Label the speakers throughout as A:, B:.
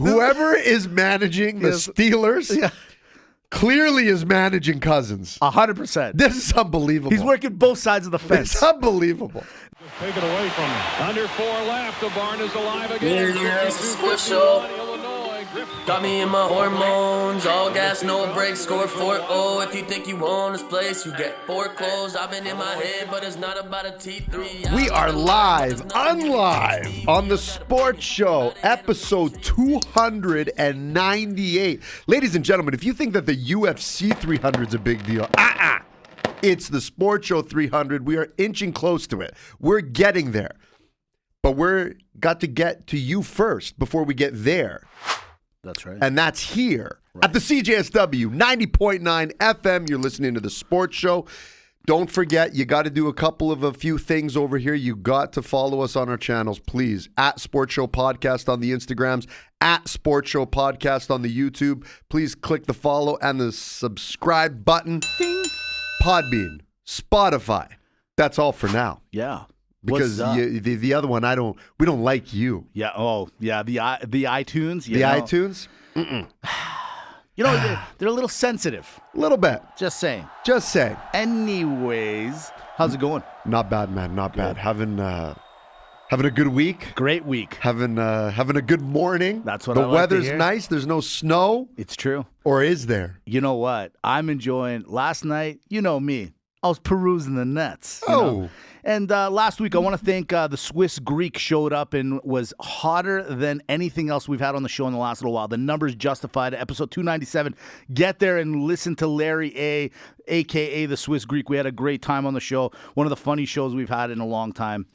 A: Whoever is managing the Steelers clearly is managing Cousins.
B: 100%.
A: This is unbelievable.
B: He's working both sides of the fence.
A: It's unbelievable.
C: Take it away from him. Under 4 left. The barn is alive again.
D: Yeah, it's a sports show. Got me in my hormones, all gas, no brakes, score 4-0. If you think you own this place, you get foreclosed. I've been in my head, but it's not about a T3.
A: We are live, unlive, on the sports show, episode 298. Ladies and gentlemen, if you think that the UFC 300 is a big deal, it's the sports show 300. We are inching close to it. We're getting there. But we're got to get to you first before we get there.
B: That's right.
A: And that's here at the CJSW 90.9 FM. You're listening to the sports show. Don't forget, you got to do a few things over here. You got to follow us on our channels, please. At Sports Show Podcast on the Instagrams, at Sports Show Podcast on the YouTube. Please click the follow and the subscribe button. Ding. Podbean, Spotify. That's all for now.
B: Yeah.
A: Because the other one, we don't like you.
B: Yeah. Oh, yeah. The iTunes.
A: iTunes?
B: You know, they're a little sensitive.
A: A little bit.
B: Just saying.
A: Just saying.
B: Anyways, how's it going?
A: Not bad, man. Not bad. Having a good week.
B: Great week.
A: Having a good morning.
B: That's what
A: the
B: I like
A: weather's
B: to hear.
A: nice. There's no snow.
B: It's true.
A: Or is there?
B: You know what? I'm enjoying. Last night, you know me. I was perusing the nets. You know? And last week, I want to thank the Swiss Greek showed up and was hotter than anything else we've had on the show in the last little while. The numbers justified it. Episode 297. Get there and listen to Larry A., a.k.a. the Swiss Greek. We had a great time on the show. One of the funny shows we've had in a long time.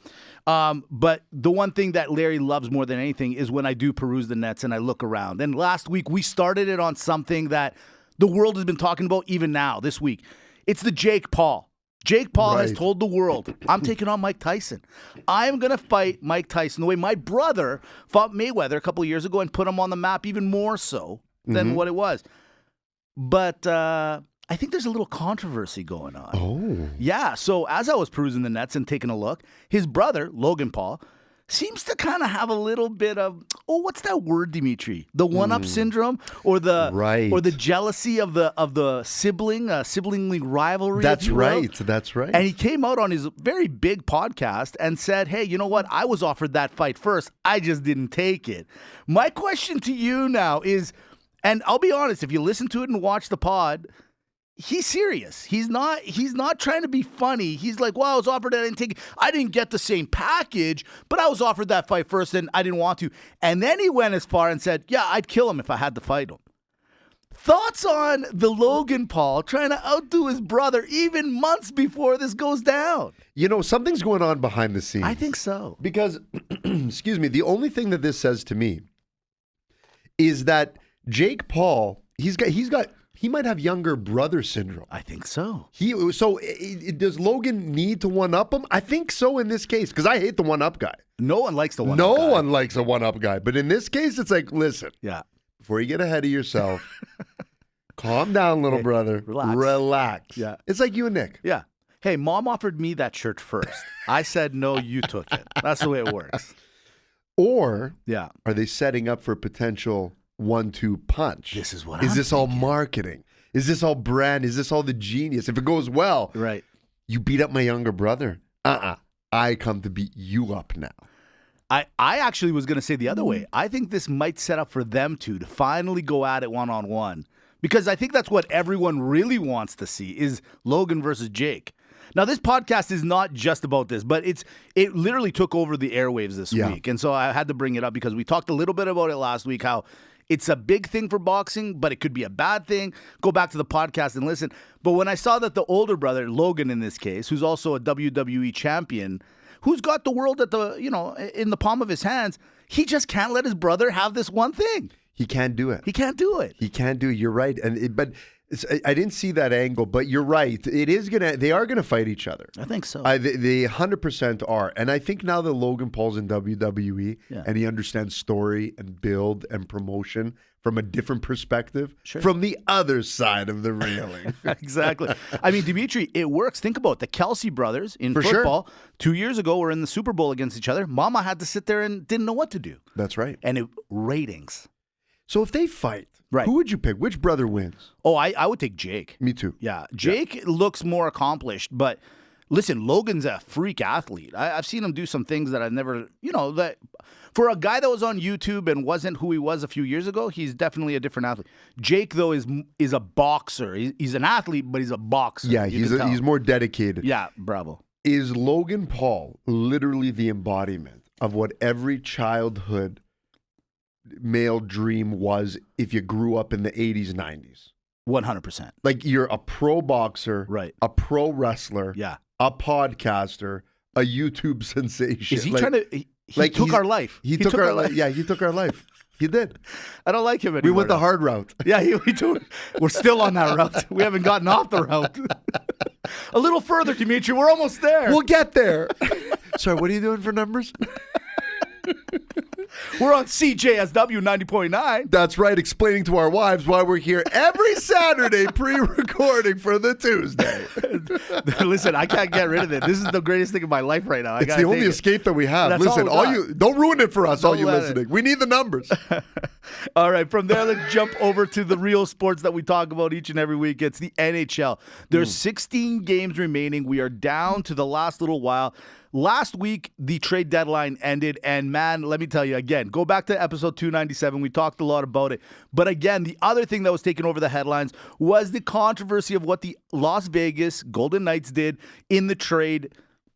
B: But the one thing that Larry loves more than anything is when I do peruse the nets and I look around. And last week, we started it on something that the world has been talking about even now, this week. It's the Jake Paul. Jake Paul has told the world, I'm taking on Mike Tyson. I'm going to fight Mike Tyson the way my brother fought Mayweather a couple of years ago and put him on the map even more so than what it was. But I think there's a little controversy going on.
A: Oh.
B: Yeah, so as I was perusing the nets and taking a look, his brother, Logan Paul, seems to kind of have a little bit of, what's that word, Dimitri? The one-up syndrome, or the jealousy of the sibling, sibling rivalry.
A: That's right. That's right.
B: And he came out on his very big podcast and said, "Hey, you know what? I was offered that fight first. I just didn't take it." My question to you now is, and I'll be honest, if you listen to it and watch the pod, he's serious. He's not trying to be funny. He's like, well, I was offered it, I didn't take it. I didn't get the same package, but I was offered that fight first and I didn't want to. And then he went as far and said, yeah, I'd kill him if I had to fight him. Thoughts on the Logan Paul trying to outdo his brother even months before this goes down?
A: You know, something's going on behind the scenes.
B: I think so.
A: Because, excuse me, the only thing that this says to me is that Jake Paul, he might have younger brother syndrome.
B: I think so.
A: Does Logan need to one-up him? I think so in this case, because I hate the one-up guy.
B: No one likes the one-up guy.
A: No one likes a one-up guy. But in this case, it's like, listen.
B: Yeah.
A: Before you get ahead of yourself, calm down, little brother. Relax.
B: Yeah.
A: It's like you and Nick.
B: Yeah. Hey, Mom offered me that shirt first. I said, no, you took it. That's the way it works.
A: Or
B: yeah,
A: are they setting up for a potential 1-2 punch?
B: This is what
A: Is this all marketing? Is this all brand? Is this all the genius? If it goes well,
B: right?
A: You beat up my younger brother. I come to beat you up now.
B: I actually was going to say the other way. I think this might set up for them to finally go at it one-on-one. Because I think that's what everyone really wants to see is Logan versus Jake. Now, this podcast is not just about this, but it literally took over the airwaves this week. And so I had to bring it up because we talked a little bit about it last week, how it's a big thing for boxing, but it could be a bad thing. Go back to the podcast and listen. But when I saw that the older brother, Logan in this case, who's also a WWE champion, who's got the world in the palm of his hands, he just can't let his brother have this one thing.
A: He can't do it.
B: He can't do it.
A: You're right. I didn't see that angle, but you're right. They are gonna fight each other.
B: I think so.
A: They 100% are. And I think now that Logan Paul's in WWE and he understands story and build and promotion from a different perspective, from the other side of the railing.
B: Exactly. I mean, Dimitri, it works. Think about it. The Kelsey brothers in football 2 years ago were in the Super Bowl against each other. Mama had to sit there and didn't know what to do.
A: That's right.
B: And ratings.
A: So if they fight,
B: Right.
A: who would you pick? Which brother wins?
B: Oh, I would take Jake.
A: Me too.
B: Yeah, Jake looks more accomplished, but listen, Logan's a freak athlete. I've seen him do some things that I've never, that for a guy that was on YouTube and wasn't who he was a few years ago, he's definitely a different athlete. Jake, though, is a boxer. He's an athlete, but he's a boxer.
A: Yeah, he's more dedicated.
B: Yeah, bravo.
A: Is Logan Paul literally the embodiment of what every childhood male dream was if you grew up in the 80s, 90s?
B: 100%.
A: Like, you're a pro boxer,
B: Right.
A: a pro wrestler,
B: Yeah.
A: a podcaster, a YouTube sensation.
B: Is he trying to... He took our life.
A: He took our life. Yeah, he took our life. He did.
B: I don't like him anymore.
A: We went the hard route.
B: Yeah, we do. We're still on that route. We haven't gotten off the route. A little further, Dimitri. We're almost there.
A: We'll get there. Sorry, what are you doing for numbers?
B: We're on CJSW 90.9.
A: That's right, explaining to our wives why we're here every Saturday pre-recording for the Tuesday.
B: Listen, I can't get rid of it. This is the greatest thing in my life right now.
A: It's the only escape that we have.
B: That's
A: Listen,
B: all we got.
A: don't ruin it for us, all
B: Don't
A: you
B: let
A: listening. We need the numbers.
B: All right, from there, let's jump over to the real sports that we talk about each and every week. It's the NHL. There's 16 games remaining. We are down to the last little while. Last week, the trade deadline ended, and man, let me tell you again, go back to episode 297. We talked a lot about it. But again, the other thing that was taking over the headlines was the controversy of what the Las Vegas Golden Knights did in the trade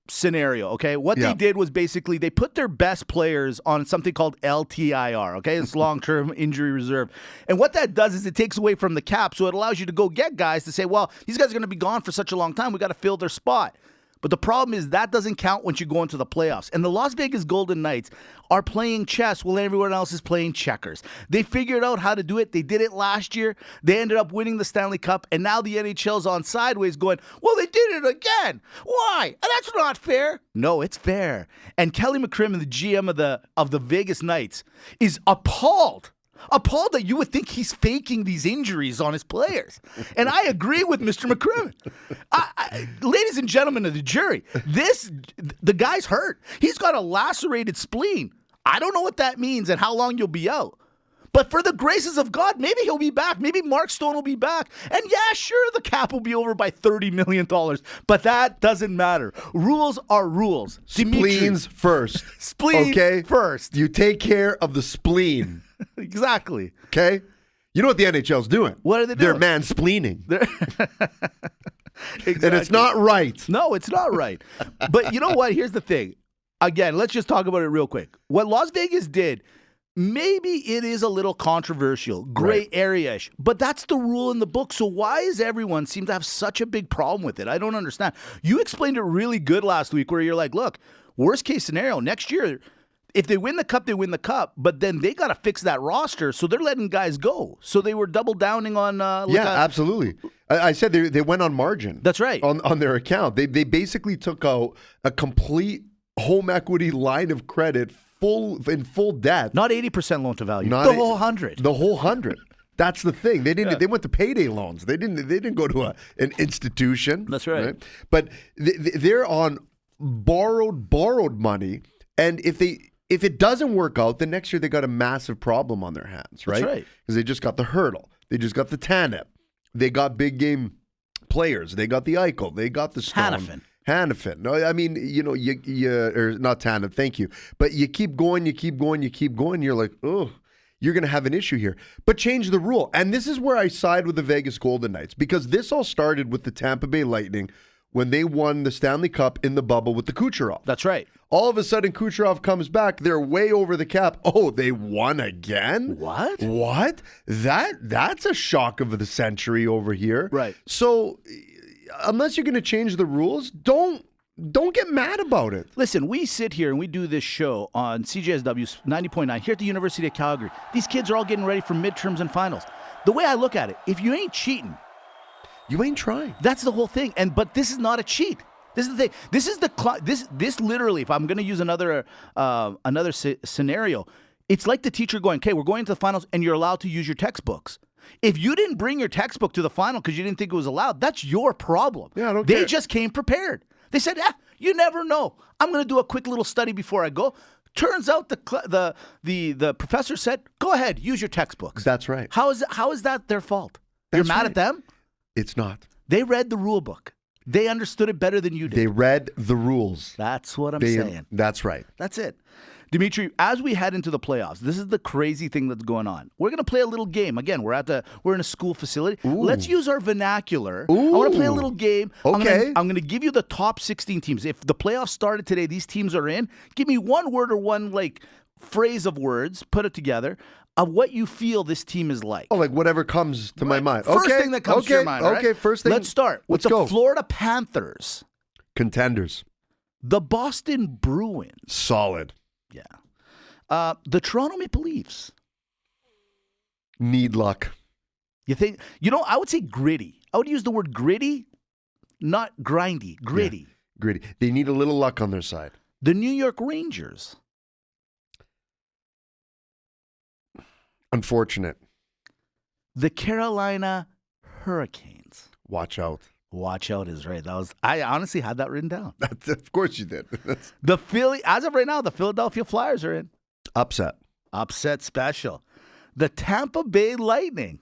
B: scenario, okay? What they did was basically they put their best players on something called LTIR, okay? It's long-term injury reserve. And what that does is it takes away from the cap, so it allows you to go get guys to say, well, these guys are going to be gone for such a long time, we got to fill their spot. But the problem is that doesn't count once you go into the playoffs. And the Las Vegas Golden Knights are playing chess while everyone else is playing checkers. They figured out how to do it. They did it last year. They ended up winning the Stanley Cup. And now the NHL's on sideways going, well, they did it again. Why? That's not fair. No, it's fair. And Kelly McCrimmon, the GM of the Vegas Knights, is appalled that you would think he's faking these injuries on his players. And I agree with Mr. McCrimmon. Ladies and gentlemen of the jury, the guy's hurt. He's got a lacerated spleen. I don't know what that means and how long you'll be out. But for the graces of God, maybe he'll be back. Maybe Mark Stone will be back. And yeah, sure, the cap will be over by $30 million. But that doesn't matter. Rules are rules.
A: Spleens first.
B: Spleen first.
A: You take care of the spleen.
B: Exactly.
A: Okay? You know what the NHL's doing?
B: What are they doing?
A: They're mansplaining.
B: Exactly.
A: And it's not right.
B: No, it's not right. But you know what? Here's the thing. Again, let's just talk about it real quick. What Las Vegas did, maybe it is a little controversial, gray area-ish, but that's the rule in the book. So why does everyone seem to have such a big problem with it? I don't understand. You explained it really good last week where you're like, look, worst case scenario, next year, if they win the cup, they win the cup, but then they got to fix that roster, so they're letting guys go. So they were double downing on...
A: absolutely. I said they went on margin.
B: That's right.
A: On their account. They basically took out a complete home equity line of credit in full debt.
B: Not 80% loan to value. The whole 100.
A: The whole 100. That's the thing. They didn't. Yeah. They went to payday loans. They didn't go to an institution.
B: That's right.
A: But they're on borrowed money, and if it doesn't work out, then next year they got a massive problem on their hands, right?
B: That's right.
A: Because they just got the Hurdle. They just got the Tanev. They got big game players. They got the Eichel. They got the Stone. Hannafin. No, I mean, you or not Tanev, thank you. But you keep going. You're like, oh, you're going to have an issue here. But change the rule. And this is where I side with the Vegas Golden Knights, because this all started with the Tampa Bay Lightning when they won the Stanley Cup in the bubble with the Kucherov.
B: That's right.
A: All of a sudden, Kucherov comes back. They're way over the cap. Oh, they won again? What? That's a shock of the century over here.
B: Right.
A: So unless you're going to change the rules, don't get mad about it.
B: Listen, we sit here and we do this show on CJSW 90.9 here at the University of Calgary. These kids are all getting ready for midterms and finals. The way I look at it, if you ain't cheating,
A: you ain't trying.
B: That's the whole thing. But this is not a cheat. This is the thing. This is this literally, if I'm going to use another scenario, it's like the teacher going, okay, we're going to the finals and you're allowed to use your textbooks. If you didn't bring your textbook to the final because you didn't think it was allowed, that's your problem.
A: Yeah, I don't care.
B: They just came prepared. They said, you never know. I'm going to do a quick little study before I go. Turns out the professor said, "Go ahead, use your textbooks."
A: That's right.
B: How is that their fault?
A: That's
B: You're mad
A: right.
B: at them?
A: It's not.
B: They read the rule book. They understood it better than you did.
A: They read the rules.
B: That's what I'm saying.
A: That's right.
B: That's it. Dimitri, as we head into the playoffs, this is the crazy thing that's going on. We're going to play a little game. Again, we're in a school facility.
A: Ooh.
B: Let's use our vernacular.
A: Ooh.
B: I want to play a little game.
A: Okay.
B: I'm going to give you the top 16 teams. If the playoffs started today, these teams are in. Give me one word or one phrase of words, put it together, of what you feel this team is like.
A: Oh, like whatever comes to my mind.
B: First
A: Okay.
B: thing that comes to your mind. all right?
A: Okay, first thing.
B: Let's start with
A: Let's go.
B: the Florida Panthers.
A: Contenders.
B: The Boston Bruins.
A: Solid.
B: Yeah. The Toronto Maple Leafs.
A: Need luck.
B: You think, I would say gritty. I would use the word gritty, not grindy. Gritty.
A: Yeah, gritty. They need a little luck on their side.
B: The New York Rangers.
A: Unfortunate.
B: The Carolina Hurricanes.
A: Watch out.
B: Watch out is right. I honestly had that written down.
A: Of course you did.
B: As of right now, the Philadelphia Flyers are in.
A: Upset.
B: Upset special. The Tampa Bay Lightning.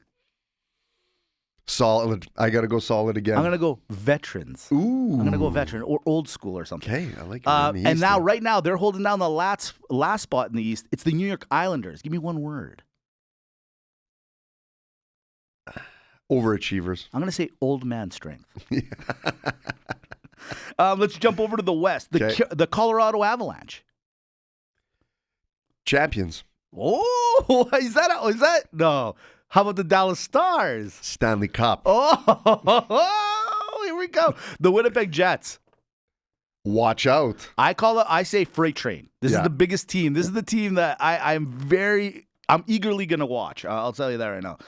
A: Solid. I got to go solid again.
B: I'm going to go veterans.
A: Ooh.
B: I'm going to go veteran or old school or something.
A: Okay, I like it.
B: And now, right now, they're holding down the last spot in the East. It's the New York Islanders. Give me one word.
A: Overachievers.
B: I'm going to say old man strength. Let's jump over to the West. The Colorado Avalanche.
A: Champions.
B: Oh, is that? No. How about the Dallas Stars?
A: Stanley Cup.
B: Oh, here we go. The Winnipeg Jets.
A: Watch out.
B: I say freight train. This is the biggest team. This is the team that I'm eagerly going to watch. I'll tell you that right now.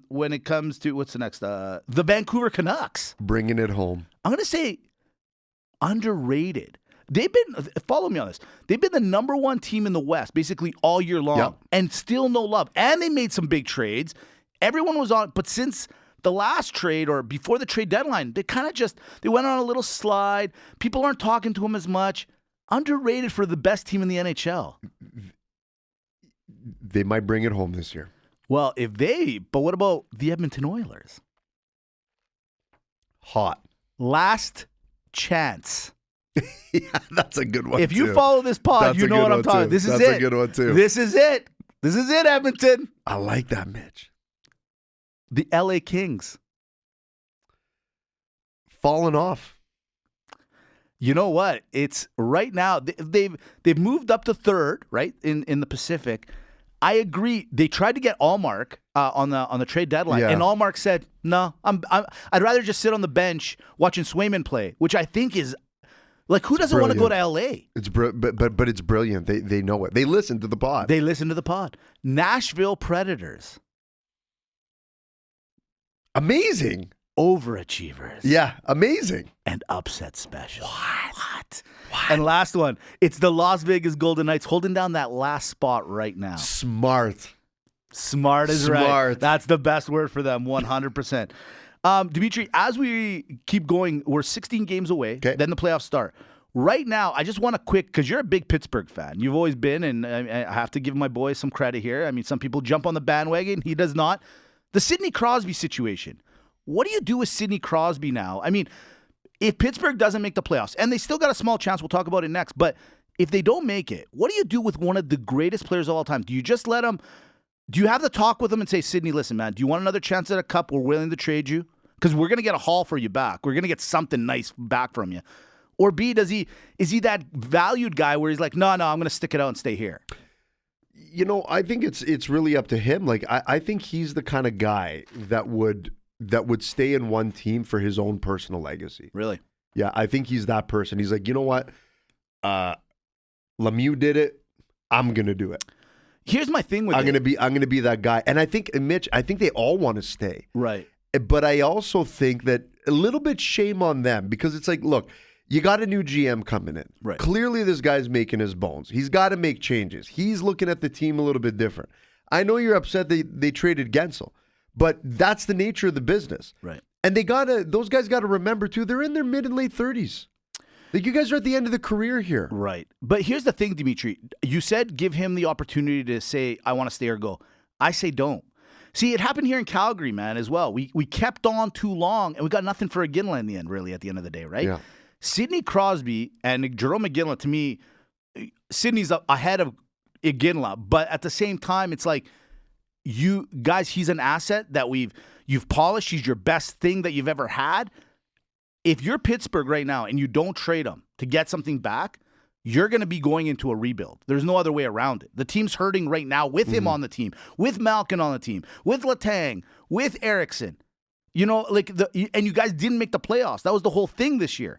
B: When it comes to, what's the next? The Vancouver Canucks.
A: Bringing it home.
B: I'm going to say underrated. Follow me on this. They've been the number one team in the West basically all year long and still no love. And they made some big trades. Everyone was on, but since the last trade or before the trade deadline, they kind of they went on a little slide. People aren't talking to them as much. Underrated for the best team in the NHL.
A: They might bring it home this year.
B: Well, but what about the Edmonton Oilers?
A: Hot.
B: Last chance.
A: Yeah, that's a good one.
B: If you follow this pod, you know what I'm talking about. This is it.
A: That's a good one, too.
B: This is it. This is it, Edmonton.
A: I like that, Mitch.
B: The LA Kings.
A: Falling off.
B: You know what? It's right now. They've moved up to third, right, in the Pacific. I agree. They tried to get Allmark on the trade deadline, and Allmark said, "No, I'd rather just sit on the bench watching Swayman play," which I think is who doesn't want to go to LA?
A: It's but it's brilliant. They know it. They listen to the pod.
B: Nashville Predators.
A: Amazing.
B: Overachievers.
A: Yeah, amazing.
B: And upset special. What? And last one, it's the Las Vegas Golden Knights holding down that last spot right now.
A: Smart
B: is right. That's the best word for them, 100%. Dimitri, as we keep going, we're 16 games away.
A: Okay.
B: Then the playoffs start. Right now, I just want to because you're a big Pittsburgh fan. You've always been, and I have to give my boy some credit here. I mean, some people jump on the bandwagon. He does not. The Sidney Crosby situation. What do you do with Sidney Crosby now? I mean, if Pittsburgh doesn't make the playoffs, and they still got a small chance, we'll talk about it next, but if they don't make it, what do you do with one of the greatest players of all time? Do you just let him, do you have the talk with him and say, Sidney, listen, man, do you want another chance at a cup? We're willing to trade you because we're going to get a haul for you back. We're going to get something nice back from you. Or B, is he that valued guy where he's like, no, I'm going to stick it out and stay here?
A: I think it's really up to him. I think he's the kind of guy that would stay in one team for his own personal legacy.
B: Really?
A: Yeah, I think he's that person. He's like, you know what? Lemieux did it. I'm gonna do it.
B: Here's my thing with
A: I'm gonna be that guy. And I think Mitch, they all want to stay.
B: Right.
A: But I also think that a little bit shame on them because it's like, look, you got a new GM coming in.
B: Right.
A: Clearly, this guy's making his bones. He's got to make changes. He's looking at the team a little bit different. I know you're upset they traded Gensel, but that's the nature of the business.
B: Right.
A: And those guys got to remember too, they're in their mid and late 30s. Like, you guys are at the end of the career here.
B: Right. But here's the thing, Dimitri. You said give him the opportunity to say, I want to stay or go. I say don't. See, it happened here in Calgary, man, as well. We kept on too long, and we got nothing for Iginla in the end, really, at the end of the day, right?
A: Yeah.
B: Sidney Crosby and Jerome Iginla, to me, Sidney's ahead of Iginla. But at the same time, it's like, you guys, he's an asset that you've polished. He's your best thing that you've ever had. If you're Pittsburgh right now and you don't trade him to get something back, you're going to be going into a rebuild. There's no other way around it. The team's hurting right now with him on the team, with Malkin on the team, with Letang, with Eriksson. You know, and you guys didn't make the playoffs. That was the whole thing this year.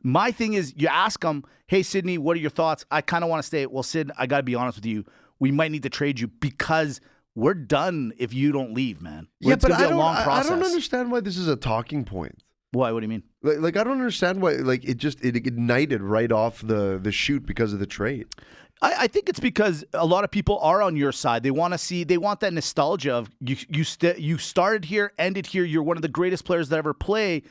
B: My thing is, you ask him, hey, Sidney, what are your thoughts? I kind of want to stay. Well, Sid, I got to be honest with you. We might need to trade you because we're done if you don't leave, man.
A: Yeah,
B: it's
A: but
B: gonna be a long process.
A: I don't understand why this is a talking point.
B: Why? What do you mean?
A: Like I don't understand why. Like it ignited right off the shoot because of the trade.
B: I think it's because a lot of people are on your side. They want that nostalgia of you started here, ended here. You're one of the greatest players that ever play.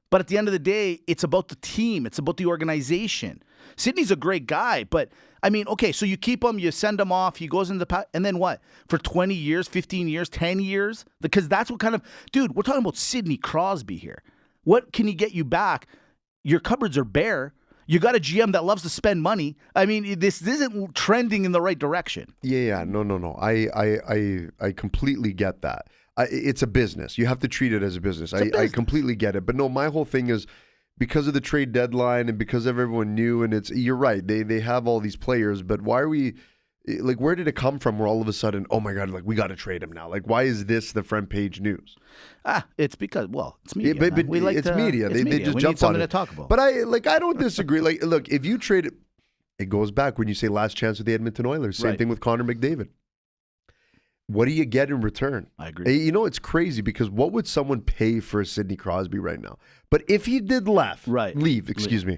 B: But at the end of the day, it's about the team. It's about the organization. Sidney's a great guy, but I mean, okay, so you keep him, you send him off, he goes into and then what? For 20 years, 15 years, 10 years? Because that's what kind of, dude, we're talking about Sidney Crosby here. What can he get you back? Your cupboards are bare. You got a GM that loves to spend money. I mean, this isn't trending in the right direction.
A: Yeah, no. I completely get that. It's a business. You have to treat it as a business. I completely get it. But no, my whole thing is because of the trade deadline and because everyone knew, and you're right. They have all these players, but why are we like? Where did it come from? Where all of a sudden, oh my God, like we got to trade him now. Like, why is this the front page news?
B: It's because it's media.
A: But it's media. They just
B: we
A: jump
B: need something
A: on it
B: to talk about.
A: But I don't disagree. Like, look, if you trade it, it goes back when you say last chance with the Edmonton Oilers. Same thing with Connor McDavid. What do you get in return?
B: I agree.
A: You know, it's crazy because what would someone pay for a Sidney Crosby right now? But if he did leave, excuse me,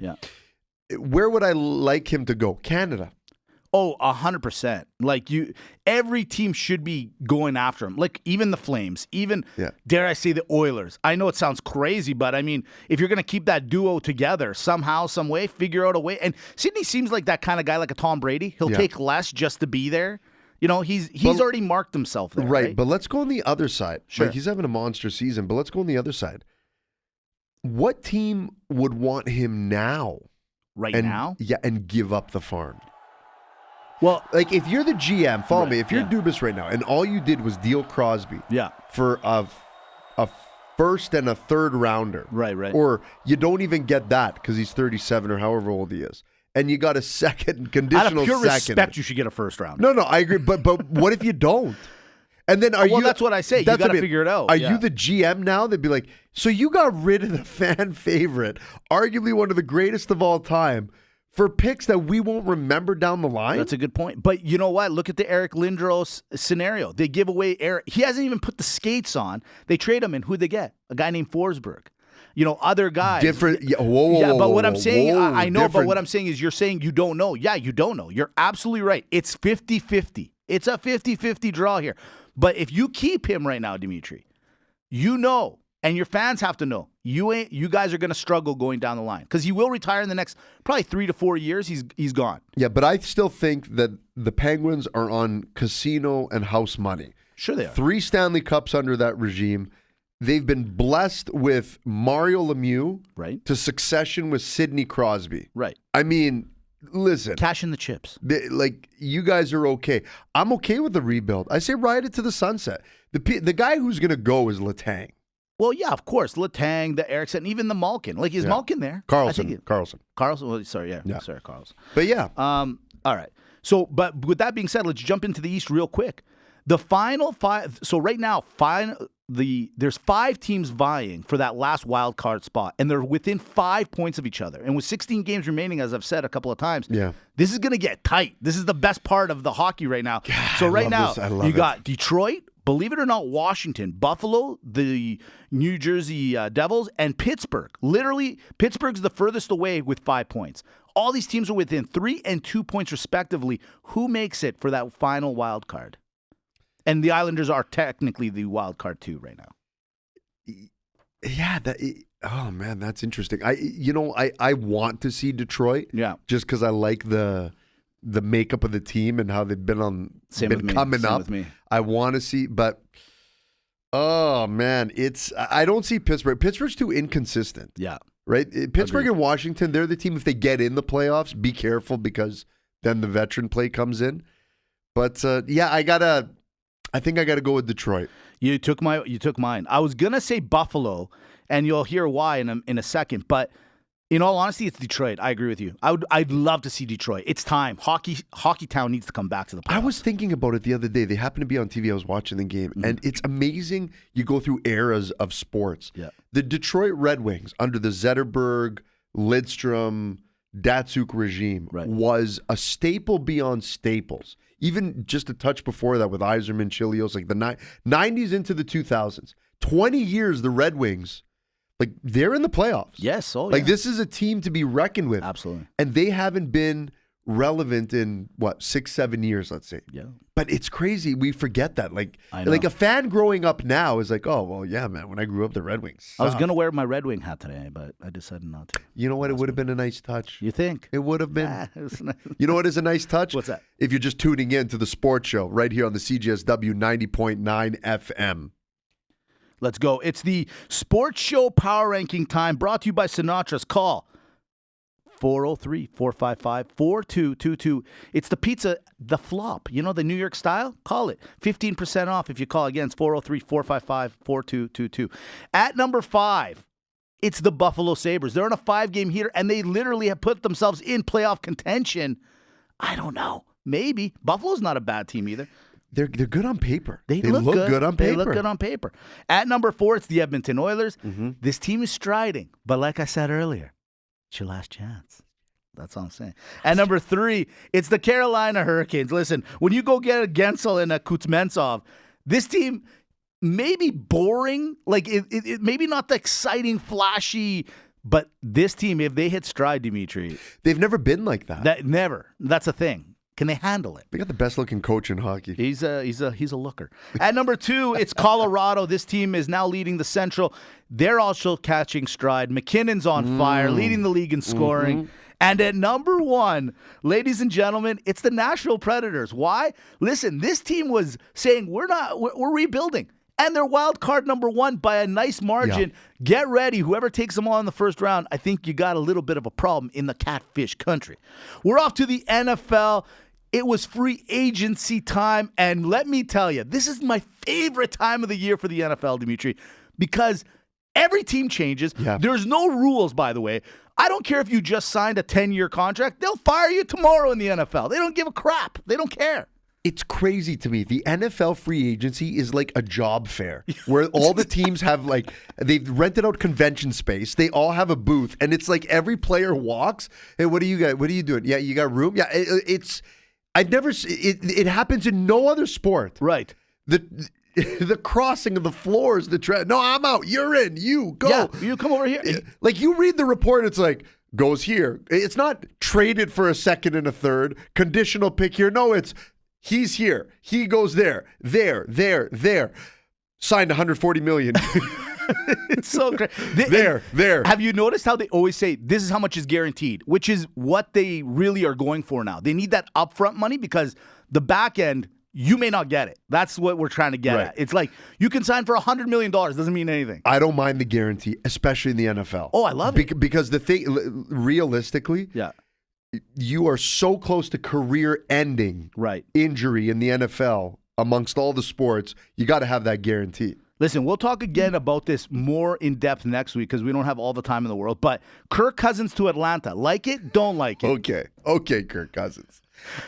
A: where would I like him to go? Canada.
B: Oh, 100%. Like every team should be going after him. Like even the Flames, even dare I say the Oilers. I know it sounds crazy, but I mean, if you're going to keep that duo together somehow, some way, figure out a way. And Sidney seems like that kind of guy, like a Tom Brady. He'll take less just to be there. You know, he's already marked himself there. Right,
A: but let's go on the other side.
B: Sure.
A: Like, he's having a monster season, but let's go on the other side. What team would want him now?
B: Now?
A: Yeah, and give up the farm.
B: Well,
A: like if you're the GM, follow me. If you're Dubas right now, and all you did was deal Crosby for a first and a third rounder.
B: Right.
A: Or you don't even get that because he's 37 or however old he is. And you got a second, conditional
B: out of pure
A: second.
B: respect, you should get a first round.
A: No, I agree. But what if you don't? And then are you?
B: Well, that's what I say. You got to figure it out.
A: Are you the GM now? They'd be like, so you got rid of the fan favorite, arguably one of the greatest of all time, for picks that we won't remember down the line?
B: That's a good point. But you know what? Look at the Eric Lindros scenario. They give away Eric. He hasn't even put the skates on. They trade him, and who'd they get? A guy named Forsberg. You know, other guys.
A: Different. Yeah, whoa,
B: but what I'm saying, I know,
A: different.
B: but what I'm saying is you're saying you don't know. Yeah, you don't know. You're absolutely right. It's 50-50. It's a 50-50 draw here. But if you keep him right now, Dimitri, you know, and your fans have to know, you guys are going to struggle going down the line because he will retire in the next probably 3 to 4 years. He's gone. Yeah,
A: but I still think that the Penguins are on casino and house money.
B: Sure they are.
A: 3 Stanley Cups under that regime. They've been blessed with Mario Lemieux to succession with Sidney Crosby.
B: Right.
A: I mean, listen.
B: Cash in the chips.
A: You guys are okay. I'm okay with the rebuild. I say ride it to the sunset. The guy who's going to go is Letang.
B: Well, yeah, of course. Letang, the Eriksson, even the Malkin. Like, is Malkin there?
A: Carlson.
B: Well, sorry, Sorry, Carlson.
A: But yeah.
B: All right. So, but with that being said, let's jump into the East real quick. The final 5. So right now, there's 5 teams vying for that last wild card spot, and they're within 5 points of each other. And with 16 games remaining, as I've said a couple of times, this is going to get tight. This is the best part of the hockey right now.
A: God,
B: so right now, you got Detroit, believe it or not, Washington, Buffalo, the New Jersey Devils, and Pittsburgh. Literally, Pittsburgh's the furthest away with 5 points. All these teams are within 3 and 2 points respectively. Who makes it for that final wild card? And the Islanders are technically the wild card too right now.
A: Yeah, Oh man, that's interesting. I want to see Detroit.
B: Yeah.
A: Just because I like the makeup of the team and how they've been coming up.
B: With me.
A: I want to see, but oh man, I don't see Pittsburgh. Pittsburgh's too inconsistent.
B: Yeah.
A: Right? Pittsburgh and Washington, they're the team. If they get in the playoffs, be careful because then the veteran play comes in. But I think I gotta go with Detroit.
B: You took mine. I was gonna say Buffalo, and you'll hear why in a second. But in all honesty, it's Detroit. I agree with you. I'd love to see Detroit. It's time. Hockey Town needs to come back to the playoffs.
A: I was thinking about it the other day. They happened to be on TV. I was watching the game, and it's amazing. You go through eras of sports.
B: Yeah.
A: The Detroit Red Wings under the Zetterberg, Lidstrom, Datsuk regime was a staple beyond staples. Even just a touch before that with Yzerman, Chilios, like the 90s into the 2000s. 20 years, the Red Wings, like they're in the playoffs.
B: Yes. Oh,
A: like this is a team to be reckoned with.
B: Absolutely.
A: And they haven't been relevant in 6-7 years, let's say.
B: Yeah.
A: But it's crazy. We forget that. Like a fan growing up now is like, oh, well, yeah, man, when I grew up, the Red Wings sucked.
B: I was going to wear my Red Wing hat today, but I decided not to.
A: You know what? It would have been a nice touch.
B: You think?
A: It would have been.
B: It was nice.
A: You know what is a nice touch?
B: What's that?
A: If you're just tuning in to the sports show right here on the CJSW 90.9 FM.
B: Let's go. It's the Sports Show Power Ranking time brought to you by Sinatra's. Call 403-455-4222. It's the pizza, the flop. You know, the New York style? Call it. 15% off if you call. Again, it's 403-455-4222. At number 5, it's the Buffalo Sabres. They're on a 5-game heater, and they literally have put themselves in playoff contention. I don't know. Maybe. Buffalo's not a bad team either.
A: They're good on paper.
B: They look good on paper.
A: They look
B: good on paper. At number 4, it's the Edmonton Oilers. This team is striding, but like I said earlier, it's your last chance. That's all I'm saying. At number 3, it's the Carolina Hurricanes. Listen, when you go get a Gensel and a Kuzmentsov, this team may be boring. Like, it maybe not the exciting, flashy, but this team, if they hit stride, Dimitri.
A: They've never been like that.
B: Never. That's a thing. Can they handle it?
A: They got the best looking coach in hockey.
B: He's a looker. At number 2, it's Colorado. This team is now leading the Central. They're also catching stride. McKinnon's on fire, leading the league in scoring. And at number 1, ladies and gentlemen, it's the Nashville Predators. Why? Listen, this team was saying we're rebuilding. And they're wild card number 1 by a nice margin. Yeah. Get ready. Whoever takes them on in the first round, I think you got a little bit of a problem in the catfish country. We're off to the NFL. It was free agency time. And let me tell you, this is my favorite time of the year for the NFL, Dimitri, because every team changes. Yeah. There's no rules, by the way. I don't care if you just signed a 10-year contract. They'll fire you tomorrow in the NFL. They don't give a crap. They don't care.
A: It's crazy to me. The NFL free agency is like a job fair where all the teams have they've rented out convention space. They all have a booth, and it's like every player walks. Hey, what do you got? What are you doing? Yeah, you got room? Yeah, it happens in no other sport.
B: Right.
A: The crossing of the floors, no, I'm out. You're in. You go.
B: Yeah, you come over here.
A: Like you read the report, it's like goes here. It's not traded for a second and a third. Conditional pick here. No, it's he's here. He goes there. Signed $140 million.
B: It's so great.
A: There.
B: Have you noticed how they always say this is how much is guaranteed, which is what they really are going for now. They need that upfront money because the back end, you may not get it. That's what we're trying to get at. It's like you can sign for $100 million. Doesn't mean anything.
A: I don't mind the guarantee, especially in the NFL.
B: Oh, I love it.
A: Because the thing, realistically, you are so close to career-ending injury in the NFL amongst all the sports. You got to have that guarantee.
B: Listen, we'll talk again about this more in depth next week because we don't have all the time in the world. But Kirk Cousins to Atlanta. Like it? Don't like it.
A: Okay, Kirk Cousins.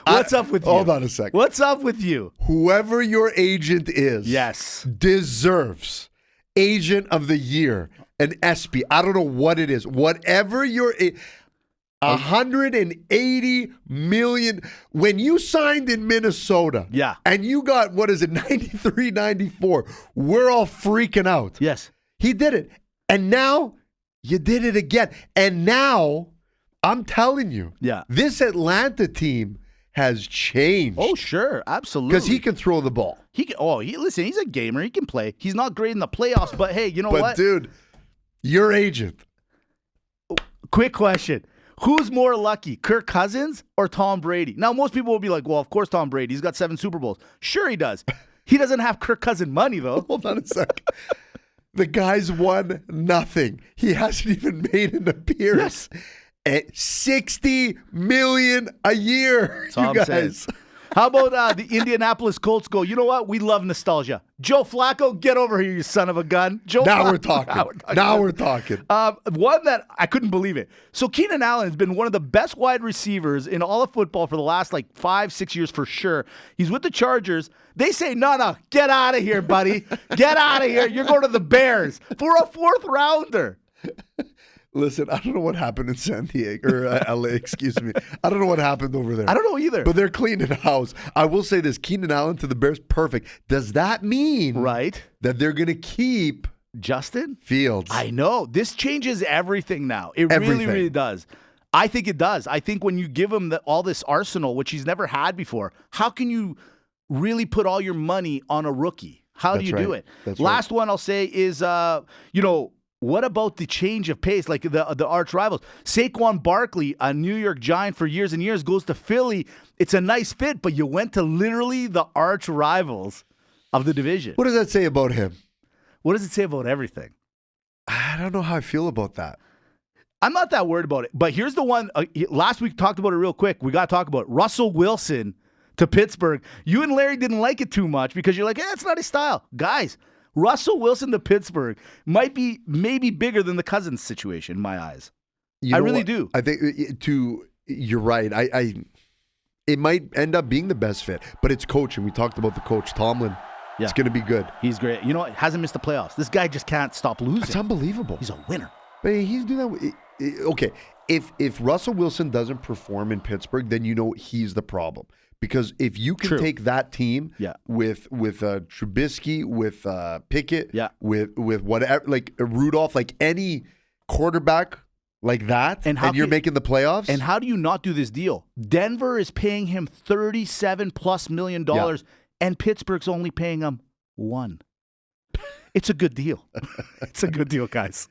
B: What's up with you?
A: Hold on a second.
B: What's up with you?
A: Whoever your agent is, deserves Agent of the Year, an ESPY. I don't know what it is. Whatever your $180 million. When you signed in Minnesota, and you got 93, 94. We're all freaking out.
B: Yes,
A: he did it, and now you did it again, and now I'm telling you, this Atlanta team has changed.
B: Oh, sure. Absolutely.
A: Because he can throw the ball.
B: Listen, he's a gamer. He can play. He's not great in the playoffs, but hey, you know what?
A: But, dude, Your agent.
B: Quick question. Who's more lucky, Kirk Cousins or Tom Brady? Now, most people will be like, well, of course Tom Brady. He's got 7 Super Bowls. Sure he does. He doesn't have Kirk Cousins money, though.
A: Hold on a sec. The guy's won nothing. He hasn't even made an appearance.
B: Yes.
A: At $60 million a year,
B: That's all
A: you
B: I'm
A: guys.
B: saying. How about the Indianapolis Colts go, you know what? We love nostalgia. Joe Flacco, get over here, you son of a gun.
A: Now we're talking. Now we're talking.
B: One that I couldn't believe it. So Keenan Allen has been one of the best wide receivers in all of football for the last 5-6 years for sure. He's with the Chargers. They say, no, get out of here, buddy. Get out of here. You're going to the Bears for a 4th rounder.
A: Listen, I don't know what happened in San Diego or LA, excuse me. I don't know what happened over there.
B: I don't know either.
A: But they're cleaning house. I will say this, Keenan Allen to the Bears, perfect. Does that mean that they're going to keep
B: Justin
A: Fields?
B: I know. This changes everything now. It
A: Everything.
B: really does. I think it does. I think when you give him all this arsenal, which he's never had before, how can you really put all your money on a rookie? How do you do it?
A: That's
B: Last one I'll say is, what about the change of pace, like the arch rivals? Saquon Barkley, a New York Giant for years and years, goes to Philly. It's a nice fit, but you went to literally the arch rivals of the division.
A: What does that say about him?
B: What does it say about everything?
A: I don't know how I feel about that.
B: I'm not that worried about it. But here's the one. Last week, talked about it real quick. We got to talk about it. Russell Wilson to Pittsburgh. You and Larry didn't like it too much because you're like, it's not his style. Guys, Russell Wilson to Pittsburgh might be maybe bigger than the Cousins situation in my eyes. I really do.
A: I think you're right. It might end up being the best fit, but it's coaching. We talked about the coach, Tomlin. Yeah. It's going to be good.
B: He's great. You know what? Hasn't missed the playoffs. This guy just can't stop losing.
A: It's unbelievable.
B: He's a winner.
A: But he's doing that. Okay, if Russell Wilson doesn't perform in Pittsburgh, then you know he's the problem. Because if you can take that team with Trubisky, with Pickett, with whatever, like Rudolph, like any quarterback like that, and you're making the playoffs.
B: And how do you not do this deal? Denver is paying him $37+ million, and Pittsburgh's only paying him $1 million. It's a good deal. It's a good deal, guys.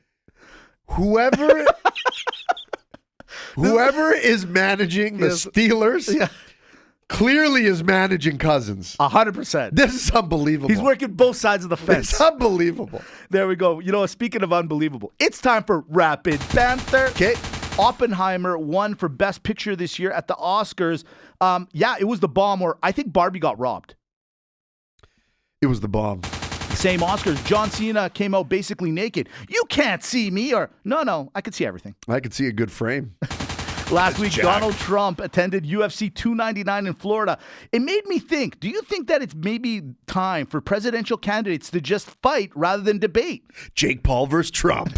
A: Whoever is managing the Steelers clearly is managing Cousins.
B: 100%.
A: This is unbelievable.
B: He's working both sides of the fence.
A: It's unbelievable.
B: There we go. You know, speaking of unbelievable, it's time for Rapid Banter.
A: Okay.
B: Oppenheimer won for Best Picture this year at the Oscars. It was the bomb, or I think Barbie got robbed.
A: It was the bomb.
B: Same Oscars. John Cena came out basically naked. You can't see me, or no, I could see everything.
A: I could see a good frame.
B: Last week, Donald Trump attended UFC 299 in Florida. It made me think, do you think that it's maybe time for presidential candidates to just fight rather than debate?
A: Jake Paul versus Trump.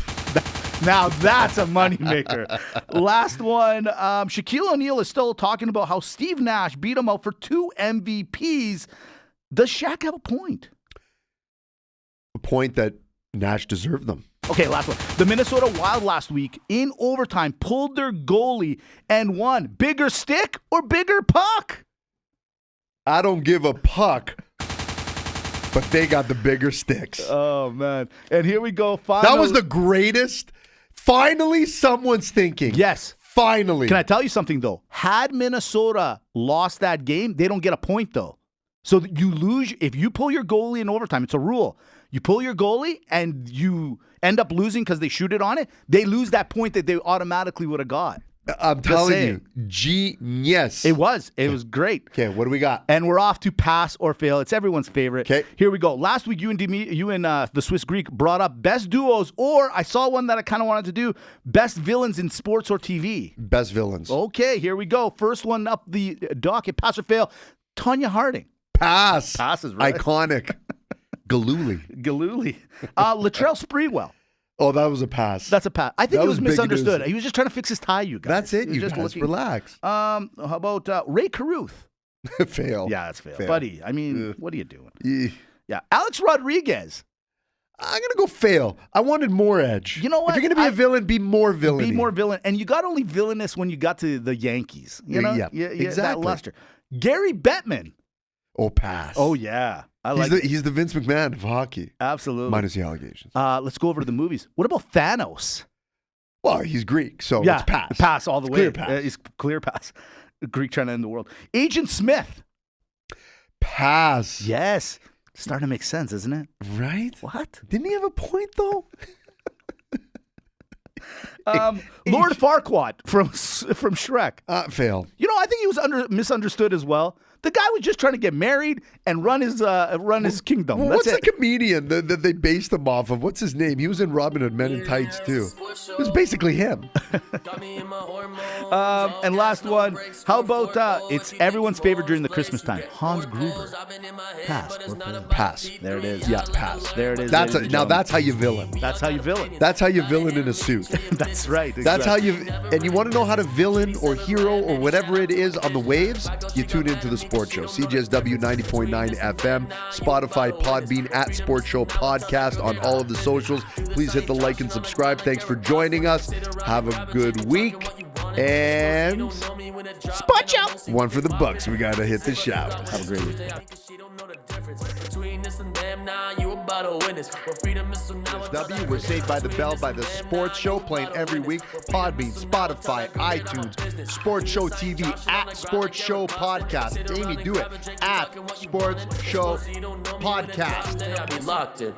B: Now that's a moneymaker. Last one, Shaquille O'Neal is still talking about how Steve Nash beat him out for 2 MVPs. Does Shaq have a point?
A: A point that Nash deserved them.
B: Okay, last one. The Minnesota Wild last week in overtime pulled their goalie and won. Bigger stick or bigger puck?
A: I don't give a puck, but they got the bigger sticks.
B: Oh, man. And here we go.
A: That was the greatest. Finally, someone's thinking.
B: Yes.
A: Finally.
B: Can I tell you something, though? Had Minnesota lost that game, they don't get a point, though. So you lose. If you pull your goalie in overtime, it's a rule. You pull your goalie and you end up losing because they shoot it on it, they lose that point that they automatically would have got.
A: I'm telling you, genius.
B: It was. It was great.
A: Okay, what do we got?
B: And we're off to pass or fail. It's everyone's favorite.
A: Okay.
B: Here we go. Last week, you and the Swiss Greek brought up best duos, or I saw one that I kind of wanted to do, best villains in sports or TV.
A: Best villains.
B: Okay, here we go. First one up the docket, pass or fail, Tonya Harding.
A: Pass.
B: Pass is right.
A: Iconic.
B: Galooly. Latrell Sprewell.
A: Oh, that was a pass.
B: That's a pass. I think he was misunderstood.
A: news.
B: He was just trying to fix his tie, you guys.
A: That's it,
B: you
A: guys.
B: just
A: Relax.
B: How about Ray Carruth?
A: Fail.
B: Yeah, that's fail. Buddy, I mean, what are you doing?
A: Yeah.
B: Yeah. Alex Rodriguez.
A: I'm going to go fail. I wanted more edge.
B: You know what?
A: If you're going to be a villain, be more villain.
B: Be more villain. And you got only villainous when you got to the Yankees. You know?
A: Yeah, exactly.
B: That luster. Gary Bettman.
A: Oh, pass.
B: Oh, yeah.
A: He's the Vince McMahon of hockey.
B: Absolutely.
A: Minus the allegations.
B: Let's go over to the movies. What about Thanos?
A: Well, he's Greek, so it's pass.
B: Pass all the way.
A: Clear pass.
B: He's clear pass. Greek trying to end the world. Agent Smith.
A: Pass.
B: Yes. Starting to make sense, isn't it?
A: Right?
B: What?
A: Didn't he have a point, though?
B: Lord Farquaad from Shrek.
A: Fail.
B: You know, I think he was misunderstood as well. The guy was just trying to get married and run his kingdom.
A: Well,
B: That's
A: what's
B: it.
A: the comedian that they based him off of? What's his name? He was in Robin Hood Men in Tights, too. It was basically him.
B: And last one. How about it's everyone's favorite during the Christmas time? Hans Gruber. Pass.
A: Pass.
B: There it is.
A: Yeah, pass.
B: There it is.
A: Now that's how you villain.
B: That's how you villain.
A: That's how you villain in a suit.
B: That's right. Exactly.
A: That's how you. And you want to know how to villain or hero or whatever it is on the waves? You tune into the Sports Show. CJSW 90.9 FM, Spotify, Podbean, at Sports Show Podcast on all of the socials. Please hit the like and subscribe. Thanks for joining us. Have a good week. And
B: Sports Show.
A: One for the Bucks. We got to hit the shower.
B: Have a great week.
A: We're saved by the bell by the Sports Show, playing every week. Podbean, Spotify, iTunes, Sports Show TV, at Sports Show Podcast. Amy, do it. At Sports Show Podcast.
D: Locked in.